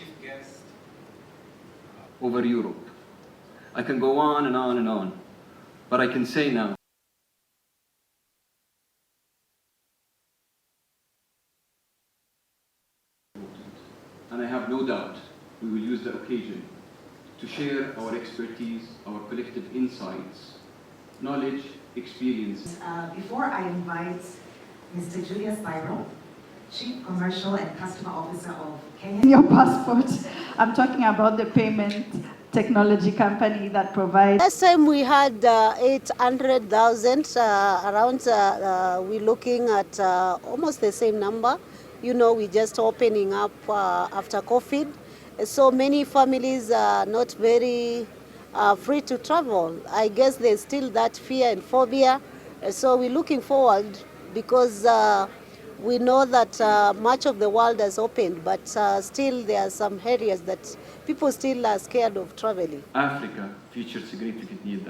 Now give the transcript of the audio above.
chief guest over Europe. I can go on and on and on, but I can say now and I have no doubt we will use the occasion to share our expertise, our collective insights, knowledge, experience. Before I invite Mr. Julius Byro, Chief Commercial and Customer Officer of Kenya. Your passport. I'm talking about the payment technology company that provides. Last time we had 800,000 around. We're looking at almost the same number. You know, we're just opening up after COVID. So many families are not very free to travel. I guess there's still that fear and phobia. So we're looking forward because we know that much of the world has opened, but still there are some areas that people still are scared of traveling. Africa features significant need.